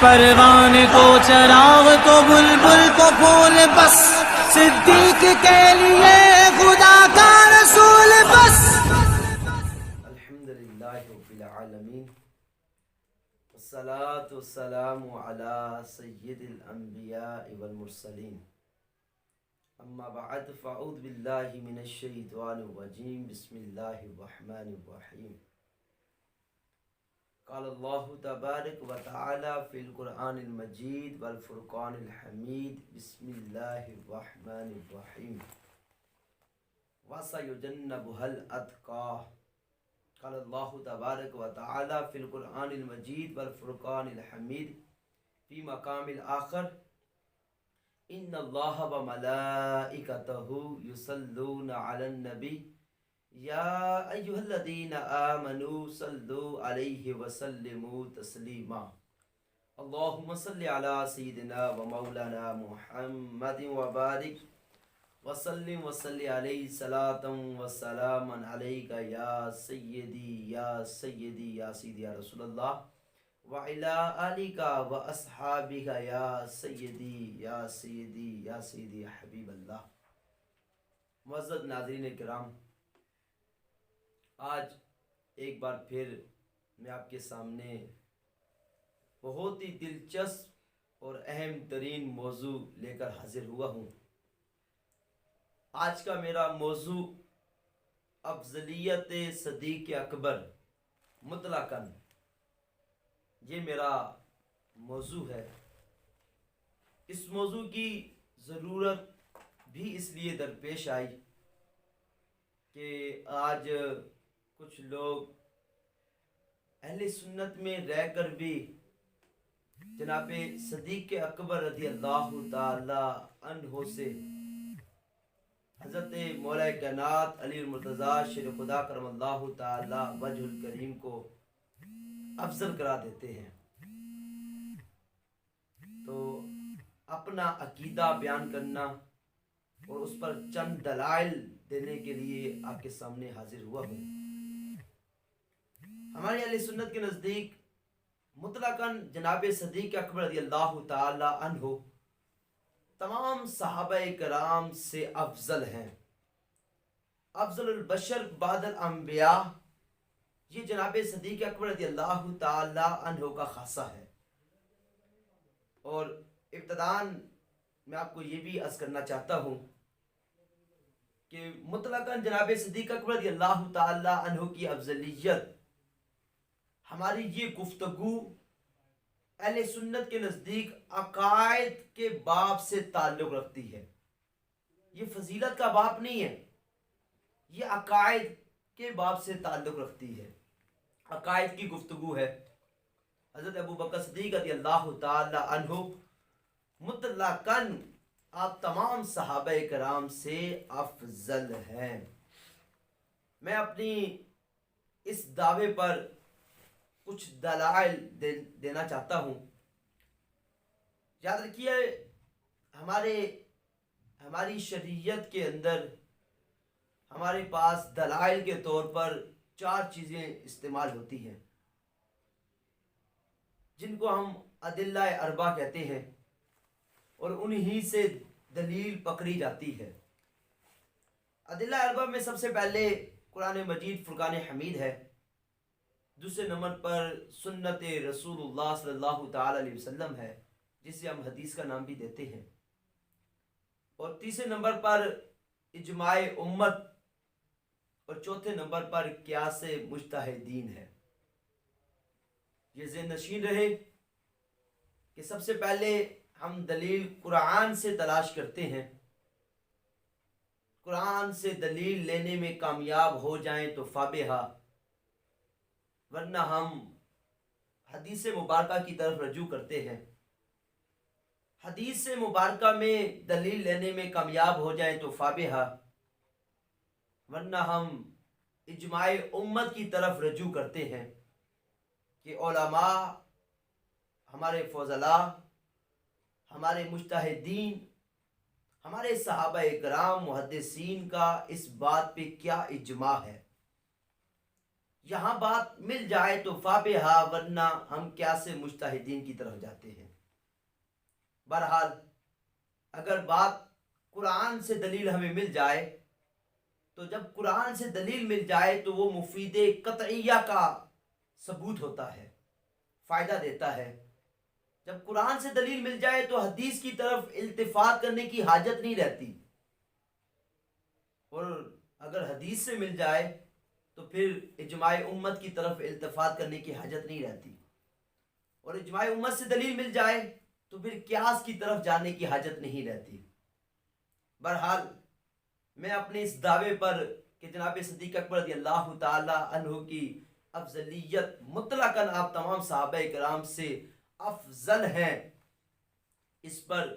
پروانے کو چراغ کو بلبل کو پھول بس، صدیق کے لیے خدا کا رسول بس۔ الحمدللہ رب العالمین، والصلاة والسلام علی سید الانبیاء والمرسلین، اما بعد فاعوذ باللہ من الشیطان الرجیم، بسم اللہ الرحمن الرحیم۔ قال اللہ تبارک و تعالی فی القرآن المجید والفرقان الحمید، بسم اللہ الرحمن الرحیم۔ وَسَيُجَنَّبُهَا الْأَتْقَى، قال اللہ تبارک و تعالی فی القرآن المجید والفرقان الحمید فی مقام الآخر، ان اللہ و ملائکتہ یصلون علی النبی یا ایہا الذین آمنوا صلوا علیہ وسلموا تسلیما، اللہم صلی علی سیدنا و مولانا محمد وبارک وسلم وصلی علیہ صلاة و سلاما علیک یا سیدی یا سیدی یا سیدی یا رسول اللہ وعلی آلک و اصحابک یا سیدی یا سیدی یا سیدی حبیب اللہ۔ معزز ناظرین کرام، آج ایک بار پھر میں آپ کے سامنے بہت ہی دلچسپ اور اہم ترین موضوع لے کر حاضر ہوا ہوں۔ آج کا میرا موضوع افضلیت صدیق اکبر مطلقاً، یہ میرا موضوع ہے۔ اس موضوع کی ضرورت بھی اس لیے درپیش آئی کہ آج کچھ لوگ اہل سنت میں رہ کر بھی جناب صدیق اکبر رضی اللہ تعالی عنہ سے حضرت مولا کائنات علی المرتضیٰ شیر خدا کرم اللہ تعالی وجہ الکریم کو افضل قرار دیتے ہیں۔ تو اپنا عقیدہ بیان کرنا اور اس پر چند دلائل دینے کے لیے آپ کے سامنے حاضر ہوا ہوں۔ ہمارے اہل سنت کے نزدیک مطلقاً جناب صدیق اکبر رضی اللہ تعالی عنہ تمام صحابہ کرام سے افضل ہیں، افضل البشر بعد الانبیاء۔ یہ جناب صدیق اکبر رضی اللہ تعالی عنہ کا خاصہ ہے۔ اور ابتداً میں آپ کو یہ بھی عرض کرنا چاہتا ہوں کہ مطلقاً جناب صدیق اکبر رضی اللہ تعالی عنہ کی افضلیت، ہماری یہ گفتگو اہل سنت کے نزدیک عقائد کے باب سے تعلق رکھتی ہے۔ یہ فضیلت کا باب نہیں ہے، یہ عقائد کے باب سے تعلق رکھتی ہے، عقائد کی گفتگو ہے۔ حضرت ابو بکر صدیق رضی اللہ تعالی عنہ مطلقاً آپ تمام صحابہ کرام سے افضل ہیں۔ میں اپنی اس دعوے پر کچھ دلائل دینا چاہتا ہوں۔ یاد رکھیے، ہماری شریعت کے اندر ہمارے پاس دلائل کے طور پر 4 چیزیں استعمال ہوتی ہیں، جن کو ہم ادلہ اربع کہتے ہیں، اور انہی سے دلیل پکڑی جاتی ہے۔ ادلہ اربع میں سب سے پہلے قرآن مجید فرقان حمید ہے، دوسرے نمبر پر سنت رسول اللہ صلی اللہ تعالی علیہ وسلم ہے، جسے ہم حدیث کا نام بھی دیتے ہیں، اور تیسرے نمبر پر اجماع امت، اور چوتھے نمبر پر قیاس مجتہدین ہے۔ یہ ذہن نشین رہے کہ سب سے پہلے ہم دلیل قرآن سے تلاش کرتے ہیں۔ قرآن سے دلیل لینے میں کامیاب ہو جائیں تو فابہا، ورنہ ہم حدیث مبارکہ کی طرف رجوع کرتے ہیں۔ حدیث مبارکہ میں دلیل لینے میں کامیاب ہو جائیں تو فابہا، ورنہ ہم اجماع امت کی طرف رجوع کرتے ہیں کہ علماء، ہمارے فضلاء، ہمارے مجتہدین، ہمارے صحابہ کرام محدثین کا اس بات پہ کیا اجماع ہے۔ یہاں بات مل جائے تو فابہا، ورنہ ہم کیا سے مجتہدین کی طرف جاتے ہیں۔ بہرحال اگر بات قرآن سے دلیل ہمیں مل جائے تو جب قرآن سے دلیل مل جائے تو وہ مفید قطعیہ کا ثبوت ہوتا ہے، فائدہ دیتا ہے۔ جب قرآن سے دلیل مل جائے تو حدیث کی طرف التفات کرنے کی حاجت نہیں رہتی، اور اگر حدیث سے مل جائے تو پھر اجماع امت کی طرف التفات کرنے کی حاجت نہیں رہتی، اور اجماع امت سے دلیل مل جائے تو پھر قیاس کی طرف جانے کی حاجت نہیں رہتی۔ بہرحال میں اپنے اس دعوے پر کہ جناب صدیق اکبر رضی اللہ تعالی عنہ کی افضلیت مطلقاً آپ تمام صحابہ کرام سے افضل ہیں، اس پر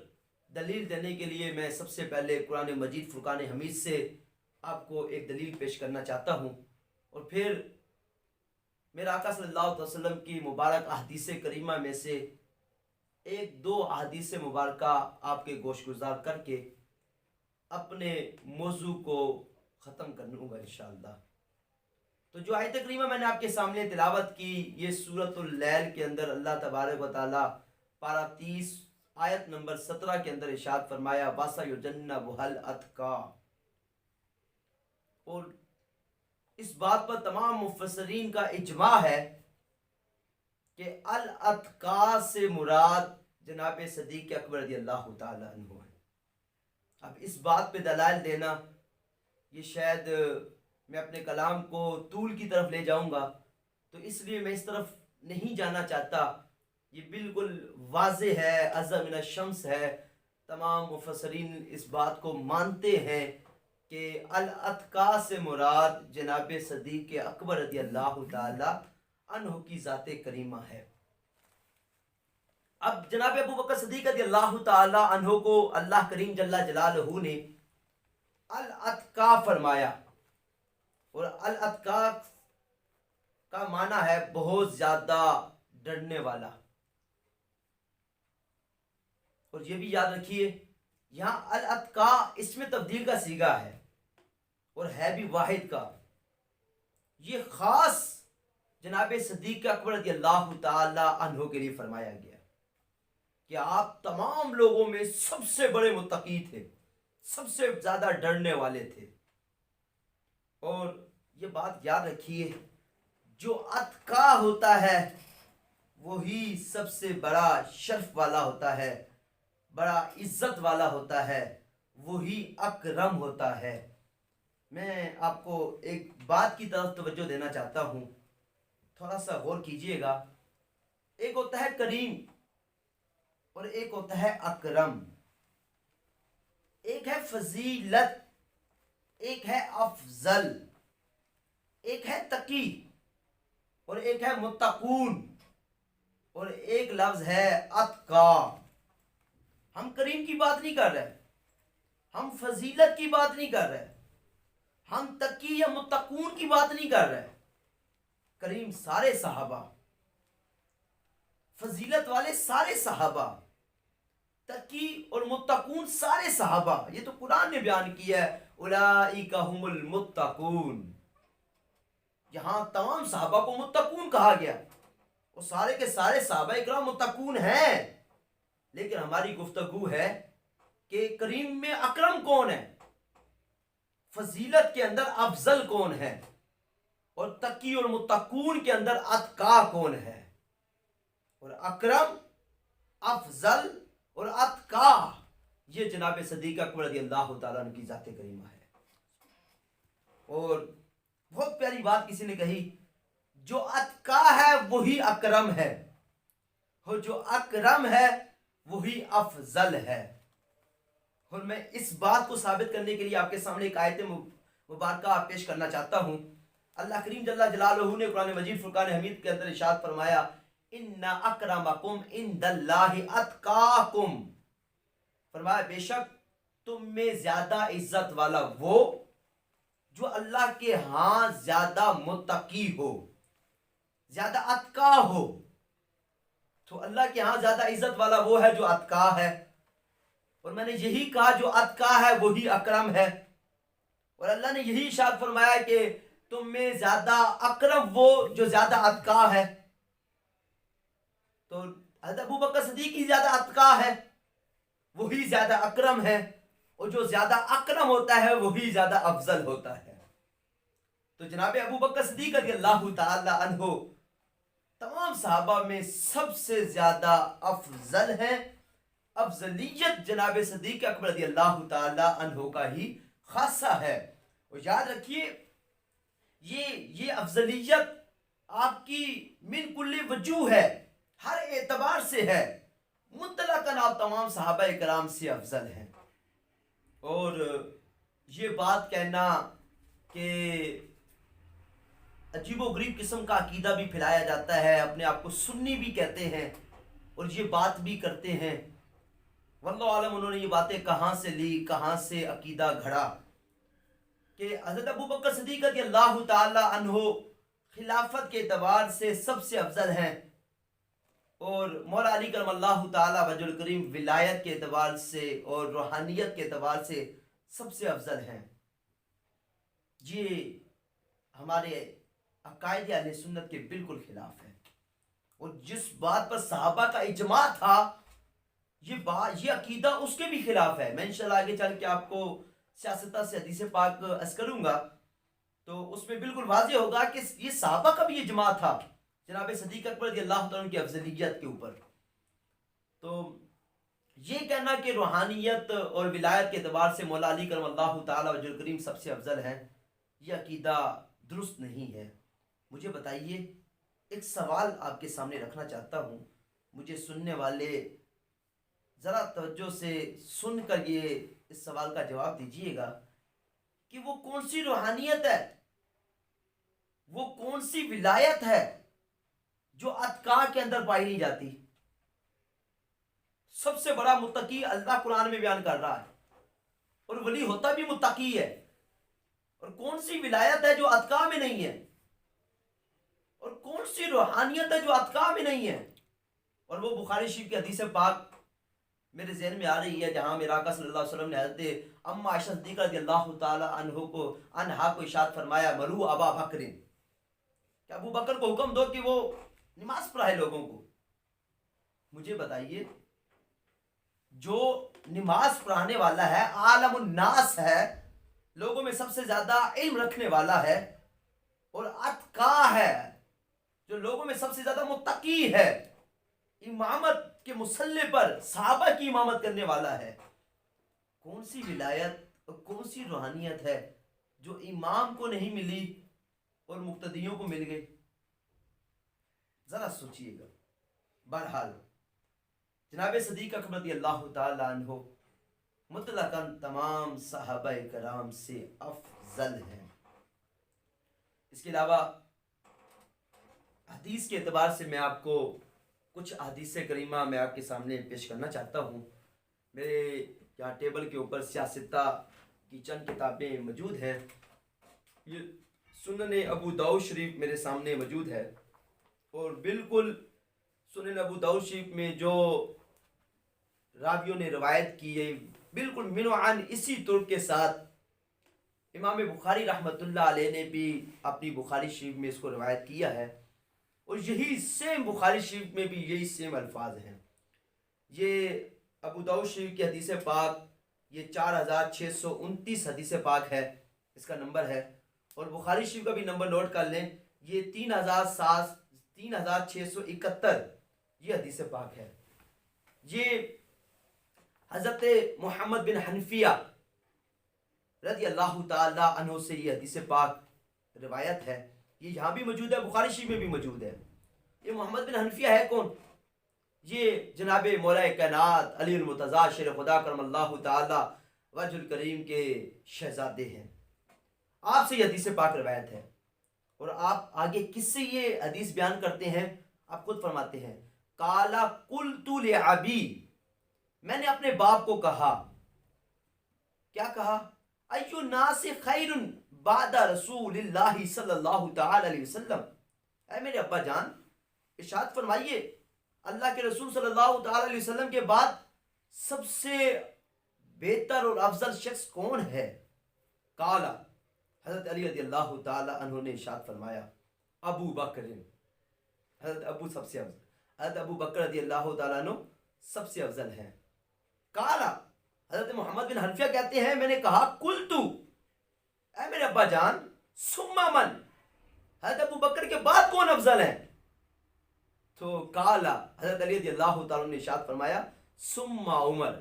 دلیل دینے کے لیے میں سب سے پہلے قرآن مجید فرقان حمید سے آپ کو ایک دلیل پیش کرنا چاہتا ہوں، اور پھر میرا آقا صلی اللہ علیہ وسلم کی مبارک احادیث کریمہ میں سے ایک دو احادیث مبارکہ آپ کے گوش گزار کر کے اپنے موضوع کو ختم کر لوں گا انشاءاللہ۔ تو جو آیت کریمہ میں نے آپ کے سامنے تلاوت کی، یہ سورۃ اللیل کے اندر اللہ تبارک و تعالی پارہ 30 آیت نمبر 17 کے اندر ارشاد فرمایا وَسَيُجَنَّبُهَا الْأَتْقَى، اور اس بات پر تمام مفسرین کا اجماع ہے کہ الاتقا سے مراد جناب صدیق اکبر رضی اللہ تعالی عنہ ہے۔ اب اس بات پہ دلائل دینا، یہ شاید میں اپنے کلام کو طول کی طرف لے جاؤں گا، تو اس لیے میں اس طرف نہیں جانا چاہتا۔ یہ بالکل واضح ہے، اعظم من الشمس ہے، تمام مفسرین اس بات کو مانتے ہیں کہ الاتقا سے مراد جناب صدیق اکبر رضی اللہ تعالی عنہ کی ذات کریمہ ہے۔ اب جناب ابو بکر صدیق رضی اللہ تعالی عنہ کو اللہ کریم جل جلالہ نے الاتقا فرمایا، اور الاتقا کا معنی ہے بہت زیادہ ڈرنے والا، اور یہ بھی یاد رکھیے یہاں الاتقا اس میں تبدیل کا صیغہ ہے اور ہے بھی واحد کا۔ یہ خاص جناب صدیق اکبر رضی اللہ تعالی عنہ کے لیے فرمایا گیا کہ آپ تمام لوگوں میں سب سے بڑے متقی تھے، سب سے زیادہ ڈرنے والے تھے۔ اور یہ بات یاد رکھیے، جو اتقا ہوتا ہے وہی سب سے بڑا شرف والا ہوتا ہے، بڑا عزت والا ہوتا ہے، وہی اکرم ہوتا ہے۔ میں آپ کو ایک بات کی طرف توجہ دینا چاہتا ہوں، تھوڑا سا غور کیجئے گا۔ ایک ہوتا ہے کریم اور ایک ہوتا ہے اکرم، ایک ہے فضیلت، ایک ہے افضل، ایک ہے تقی اور ایک ہے متقون، اور ایک لفظ ہے اتقا۔ ہم کریم کی بات نہیں کر رہے، ہم فضیلت کی بات نہیں کر رہے، ہم تقی یا متقون کی بات نہیں کر رہے۔ کریم سارے صحابہ، فضیلت والے سارے صحابہ، تقی اور متقون سارے صحابہ۔ یہ تو قرآن نے بیان کیا ہے اولئک هم المتقون، یہاں تمام صحابہ کو متقون کہا گیا، وہ سارے کے سارے صحابہ اکرام متقون ہیں۔ لیکن ہماری گفتگو ہے کہ کریم میں اکرم کون ہے، فضیلت کے اندر افضل کون ہے، اور تقی اور متقون کے اندر اتقا کون ہے۔ اور اکرم، افضل اور اتقا، یہ جناب صدیق اکبر رضی اللہ تعالیٰ عنہ کی ذات کریمہ ہے۔ اور بہت پیاری بات کسی نے کہی، جو اتقا ہے وہی اکرم ہے، اور جو اکرم ہے وہی افضل ہے۔ اور میں اس بات کو ثابت کرنے کے لیے آپ کے سامنے ایک آیت مبارکہ پیش کرنا چاہتا ہوں۔ اللہ کریم جل جلالہ نے قرآن مجید فرقان حمید کے اندر ارشاد فرمایا ان اکرمکم عند اللہ اتقاکم، فرمایا بے شک تم میں زیادہ عزت والا وہ جو اللہ کے ہاں زیادہ متقی ہو، زیادہ اتقا ہو۔ تو اللہ کے ہاں زیادہ عزت والا وہ ہے جو اتقا ہے، اور میں نے یہی کہا جو اتقا ہے وہی اکرم ہے۔ اور اللہ نے یہی ارشاد فرمایا کہ تم میں زیادہ اکرم وہ جو زیادہ اتقا ہے. تو حضرت ابو بکر صدیق ہی زیادہ اتقا ہے, وہی زیادہ اکرم ہے, اور جو زیادہ اکرم ہوتا ہے وہی زیادہ افضل ہوتا ہے. تو جناب ابو بکر صدیق رضی اللہ تعالی عنہ تمام صحابہ میں سب سے زیادہ افضل ہیں. افضلیت جناب صدیق اکبر رضی اللہ تعالی عنہ کا ہی خاصہ ہے. اور یاد رکھیے یہ افضلیت آپ کی من کل وجوہ ہے, ہر اعتبار سے ہے. مطلقاً آپ تمام صحابہ کرام سے افضل ہیں. اور یہ بات کہنا کہ عجیب و غریب قسم کا عقیدہ بھی پھیلایا جاتا ہے, اپنے آپ کو سنی بھی کہتے ہیں اور یہ بات بھی کرتے ہیں. واللہ عالم انہوں نے یہ باتیں کہاں سے لی, کہاں سے عقیدہ گھڑا کہ حضرت ابو بکر صدیق رضی اللہ تعالی عنہ خلافت کے اعتبار سے سب سے افضل ہیں, اور مولا علی کرم اللہ تعالی وجہ الکریم ولایت کے اعتبار سے اور روحانیت کے اعتبار سے سب سے افضل ہیں. یہ ہمارے عقائد اہل سنت کے بالکل خلاف ہے. اور جس بات پر صحابہ کا اجماع تھا یہ عقیدہ اس کے بھی خلاف ہے. میں انشاءاللہ آگے چل کے آپ کو سیاستہ سے حدیث پاک عرض کروں گا تو اس میں بالکل واضح ہوگا کہ یہ صحابہ کا بھی اجماع تھا جناب صدیق اکبر رضی اللہ تعالیٰ کی افضلیت کے اوپر. تو یہ کہنا کہ روحانیت اور ولایت کے اعتبار سے مولا علی کرم اللہ تعالی وجہ الکریم سب سے افضل ہے, یہ عقیدہ درست نہیں ہے. مجھے بتائیے, ایک سوال آپ کے سامنے رکھنا چاہتا ہوں, مجھے سننے والے ذرا توجہ سے سن کر یہ اس سوال کا جواب دیجیے گا کہ وہ کون سی روحانیت ہے, وہ کون سی ولایت ہے جو اتقاء کے اندر پائی نہیں جاتی. سب سے بڑا متقی اللہ قرآن میں بیان کر رہا ہے, اور ولی ہوتا بھی متقی ہے. اور کون سی ولایت ہے جو اتقاء میں نہیں ہے, اور کون سی روحانیت ہے جو اتقاء میں نہیں ہے. اور وہ بخاری شریف کی حدیث پاک میرے ذہن میں آ رہی ہے جہاں میرا آقا صلی اللہ علیہ وسلم نے حضرت اما عائشہ صدیقہ رضی اللہ تعالی عنہا کو ارشاد فرمایا, مرو ابا بکر, کہ ابو بکر کو حکم دو کہ وہ نماز پڑھائے لوگوں کو. مجھے بتائیے, جو نماز پڑھانے والا ہے, عالم الناس ہے, لوگوں میں سب سے زیادہ علم رکھنے والا ہے, اور اتقا ہے, جو لوگوں میں سب سے زیادہ متقی ہے, امامت کے مسلح پر صحابہ کی امامت کرنے والا ہے, کون سی ولایت اور کون سی روحانیت ہے جو امام کو نہیں ملی اور مقتدیوں کو مل گئی؟ ذرا سوچئے گا. بہرحال جناب صدیق اکبر رضی اللہ تعالی عنہ مطلقاً تمام صحابہ کرام سے افضل ہیں. اس کے علاوہ حدیث کے اعتبار سے میں آپ کو کچھ احادیث کریمہ میں آپ کے سامنے پیش کرنا چاہتا ہوں. میرے یہاں ٹیبل کے اوپر سیاستہ کی چند کتابیں موجود ہیں. یہ سنن ابو داؤد شریف میرے سامنے موجود ہے, اور بالکل سنن ابو داؤد شریف میں جو راویوں نے روایت کی ہے بالکل منوعاً اسی طرق کے ساتھ امام بخاری رحمۃ اللہ علیہ نے بھی اپنی بخاری شریف میں اس کو روایت کیا ہے, اور یہی سیم بخاری شریف میں بھی یہی سیم الفاظ ہیں. یہ ابو داؤد شریف کی حدیث پاک یہ 4629 حدیث پاک ہے, اس کا نمبر ہے. اور بخاری شریف کا بھی نمبر نوٹ کر لیں, یہ 3671 یہ حدیث پاک ہے. یہ حضرت محمد بن حنفیہ رضی اللہ تعالی عنہ سے یہ حدیث پاک روایت ہے. یہ یہاں بھی موجود ہے, بخاری شریف میں بھی موجود ہے. یہ محمد بن حنفیہ ہے کون؟ یہ جناب مولا کائنات علی المرتضیٰ شیر خدا کرم اللہ تعالی وجہ الکریم کے شہزادے ہیں. آپ سے یہ حدیث پاک روایت ہے, اور آپ آگے کس سے یہ حدیث بیان کرتے ہیں؟ آپ خود فرماتے ہیں, قالا قلت لعبی, میں نے اپنے باپ کو کہا. کیا کہا؟ ایو الناس خیر بعد رسول اللہ صلی اللہ تعالی علیہ وسلم, اے میرے ابا جان ارشاد فرمائیے اللہ کے رسول صلی اللہ تعالی علیہ وسلم کے بعد سب سے بہتر اور افضل شخص کون ہے؟ قالا, حضرت علی رضی اللہ تعالی عنہ نے ارشاد فرمایا ابو بکر، حضرت ابو سب سے افضل، حضرت ابو بکر رضی اللہ تعالیٰ عنہ سب سے افضل ہیں۔ کالا، حضرت محمد بن حنفیہ کہتے ہیں میں نے کہا قلتو، اے میرے ابا جان، ثم من، حضرت ابو بکر کے بعد کون افضل ہے؟ تو کالا، حضرت علی رضی اللہ تعالیٰ نے ارشاد فرمایا ثم عمر،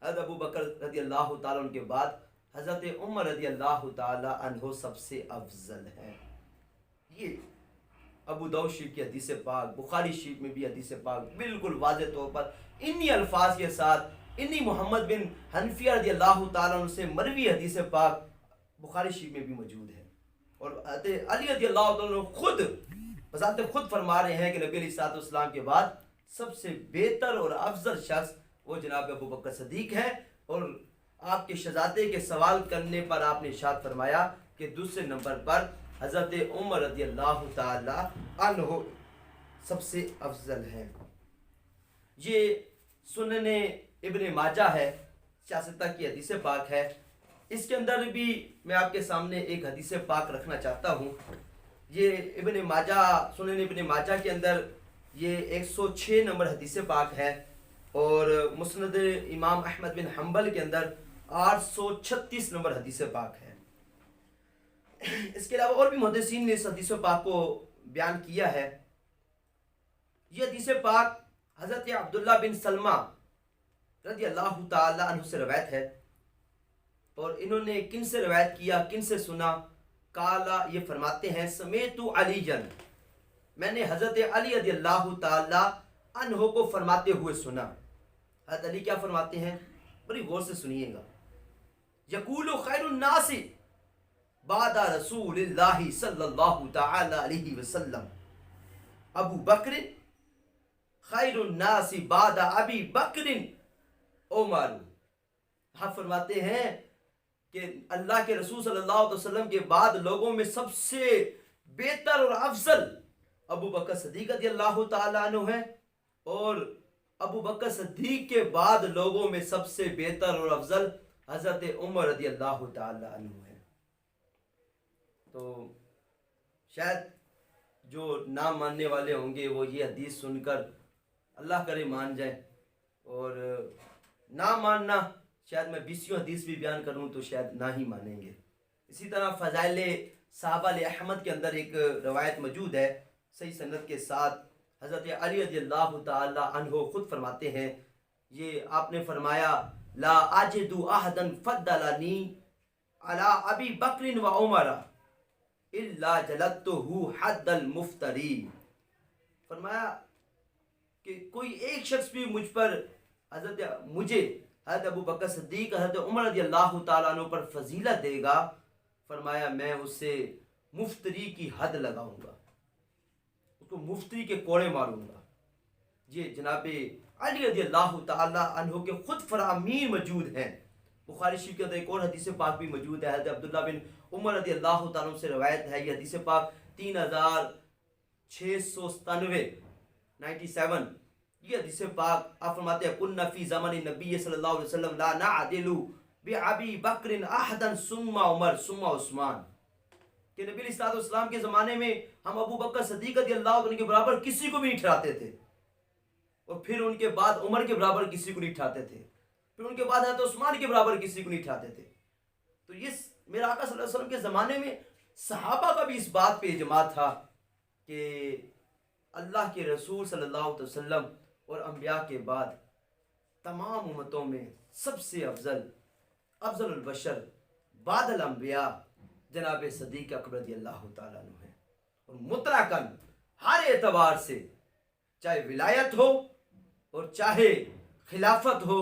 حضرت ابو بکر رضی اللہ تعالیٰ عنہ کے بعد حضرت عمر رضی اللہ تعالیٰ عنہ سب سے افضل ہیں۔ یہ ابو داؤد شریف کی حدیث پاک، بخاری شریف میں بھی حدیث پاک بالکل واضح طور پر انہی الفاظ کے ساتھ، انہی محمد بن حنفیہ رضی اللہ تعالیٰ عنہ سے مروی حدیث پاک بخاری شریف میں بھی موجود ہے۔ اور حضرت علی رضی اللہ تعالیٰ عنہ خود بذات خود فرما رہے ہیں کہ نبی علیہ الصلوۃ والسلام کے بعد سب سے بہتر اور افضل شخص وہ جناب ابو بکر صدیق ہے۔ اور آپ کے شہزادے کے سوال کرنے پر آپ نے ارشاد فرمایا کہ دوسرے نمبر پر حضرت عمر رضی اللہ تعالی عنہ سب سے افضل ہیں۔ یہ سنن ابن ماجہ ہے، سیاستہ کی حدیث پاک ہے۔ اس کے اندر بھی میں آپ کے سامنے ایک حدیث پاک رکھنا چاہتا ہوں۔ یہ ابن ماجہ، سنن ابن ماجہ کے اندر یہ 106 نمبر حدیث پاک ہے، اور مسند امام احمد بن حنبل کے اندر 836 نمبر حدیث پاک ہے۔ اس کے علاوہ اور بھی محدثین نے اس حدیث پاک کو بیان کیا ہے۔ یہ حدیث پاک حضرت عبداللہ بن سلمہ رضی اللہ تعالی عنہ سے روایت ہے، اور انہوں نے کن سے روایت کیا، کن سے سنا؟ کالا، یہ فرماتے ہیں سمیت علی جن، میں نے حضرت علی رضی اللہ تعالی عنہ کو فرماتے ہوئے سنا۔ حضرت علی کیا فرماتے ہیں؟ بڑی غور سے سنیے گا۔ یقول خیر الناس بعد رسول اللہ صلی اللہ تعالی علیہ وسلم ابو بکر، خیر الناس بعد ابی بکر عمر۔ آپ فرماتے ہیں کہ اللہ کے رسول صلی اللہ علیہ وسلم کے بعد لوگوں میں سب سے بہتر اور افضل ابو بکر صدیق رضی اللہ تعالی عنہ ہے، اور ابو بکر صدیق کے بعد لوگوں میں سب سے بہتر اور افضل حضرت عمر رضی اللہ تعالی عنہ ہے۔ تو شاید جو نہ ماننے والے ہوں گے وہ یہ حدیث سن کر اللہ کرے مان جائیں، اور نہ ماننا، شاید میں 20 حدیث بھی بیان کروں تو شاید نہ ہی مانیں گے۔ اسی طرح فضائل صحابہ احمد کے اندر ایک روایت موجود ہے صحیح سند کے ساتھ۔ حضرت علی رضی اللہ تعالی عنہ خود فرماتے ہیں، یہ آپ نے فرمایا لا اجد احدا فضلنی علی ابی بکر و عمر الا جلدته حد المفتری۔ فرمایا کہ کوئی ایک شخص بھی مجھ پر مجھے حضرت ابو بکر صدیق، حضرت عمر رضی اللہ تعالیٰ عنہ پر فضیلت دے گا، فرمایا میں اسے مفتری کی حد لگاؤں گا، اس کو مفتری کے کوڑے ماروں گا۔ یہ جناب علی رضی اللہ تعالیٰ عنہ کے خود فرامین موجود ہیں۔ بخاری شریف کے اندر ایک اور حدیث پاک بھی موجود ہے، حضرت عبداللہ بن عمر رضی اللہ تعالیٰ عنہ سے روایت ہے۔ یہ حدیث پاک 3697 یہ حدیث پاک آپ فرماتے ہیں کن فی زمن نبی صلی اللہ علیہ وسلم لا نعدل بابی بکر احدا ثم عمر ثم عثمان، کہ نبی علیہ الصلوۃ والسلام کے زمانے میں ہم ابو بکر صدیق رضی اللہ عنہ کے برابر کسی کو بھی نہیں ٹھہراتے تھے، اور پھر ان کے بعد عمر کے برابر کسی کو نہیں ٹھہراتے تھے، پھر ان کے بعد حضرت عثمان کے برابر کسی کو نہیں ٹھہراتے تھے۔ تو یہ میرے آقا صلی اللہ علیہ وسلم کے زمانے میں صحابہ کا بھی اس بات پہ اجماع تھا کہ اللہ کے رسول صلی اللہ علیہ وسلم اور انبیاء کے بعد تمام امتوں میں سب سے افضل البشر بعد الانبیاء جناب صدیق اکبر رضی اللہ تعالیٰ عنہ ہے، اور مطلقاً ہر اعتبار سے، چاہے ولایت ہو اور چاہے خلافت ہو،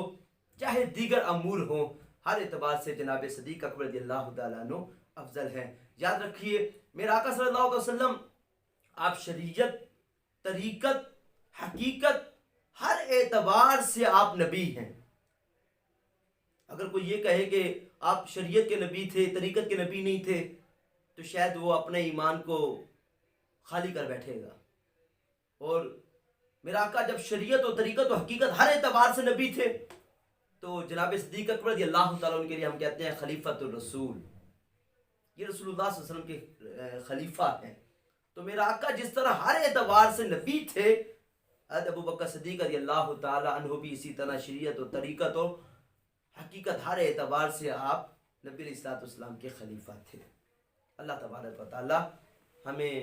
چاہے دیگر امور ہوں، ہر اعتبار سے جناب صدیق اکبر رضی اللہ تعالیٰ عنہ افضل ہیں۔ یاد رکھیے میرے آقا صلی اللہ علیہ وسلم، آپ شریعت، طریقت، حقیقت، ہر اعتبار سے آپ نبی ہیں۔ اگر کوئی یہ کہے کہ آپ شریعت کے نبی تھے، طریقت کے نبی نہیں تھے، تو شاید وہ اپنے ایمان کو خالی کر بیٹھے گا۔ اور میرا آقا جب شریعت و طریقت و حقیقت ہر اعتبار سے نبی تھے، تو جناب صدیق اکبر رضی اللہ تعالیٰ عنہ کے لیے ہم کہتے ہیں خلیفۃ الرسول۔ یہ رسول اللہ صلی اللہ علیہ وسلم کے خلیفہ ہیں. تو میرا آقا جس طرح ہر اعتبار سے نبی تھے، حضرت ابو بکر صدیق رضی اللہ تعالی عنہ بھی اسی طرح شریعت و طریقت و حقیقت ہر اعتبار سے آپ نبی علیہ الصلوۃ والسلام کے خلیفہ تھے. اللہ تبارک و تعالی ہمیں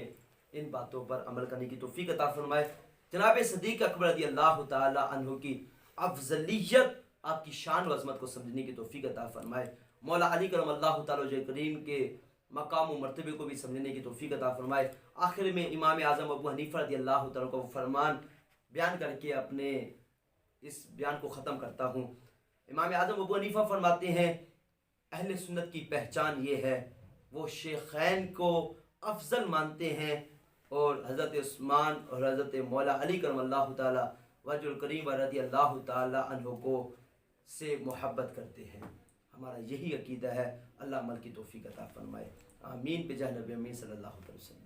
ان باتوں پر عمل کرنے کی توفیق عطا فرمائے. جناب صدیق اکبر رضی اللہ تعالی عنہ کی افضلیت، آپ کی شان و عظمت کو سمجھنے کی توفیق عطا فرمائے. مولا علی کرم اللہ تعالی وجہ کریم کے مقام و مرتبے کو بھی سمجھنے کی توفیق عطا فرمائے. آخر میں امام اعظم ابو حنیفہ رضی اللہ تعالیٰ کو فرمان بیان کر کے اپنے اس بیان کو ختم کرتا ہوں. امام اعظم ابو حنیفہ فرماتے ہیں اہل سنت کی پہچان یہ ہے وہ شیخین کو افضل مانتے ہیں اور حضرت عثمان اور حضرت مولا علی کرم اللہ تعالی وجہ الکریم رضی اللہ تعالی عنہ کو سے محبت کرتے ہیں. ہمارا یہی عقیدہ ہے. اللہ عمل کی توفیق عطا فرمائے. آمین بجاہ نبی امین صلی اللہ علیہ وسلم.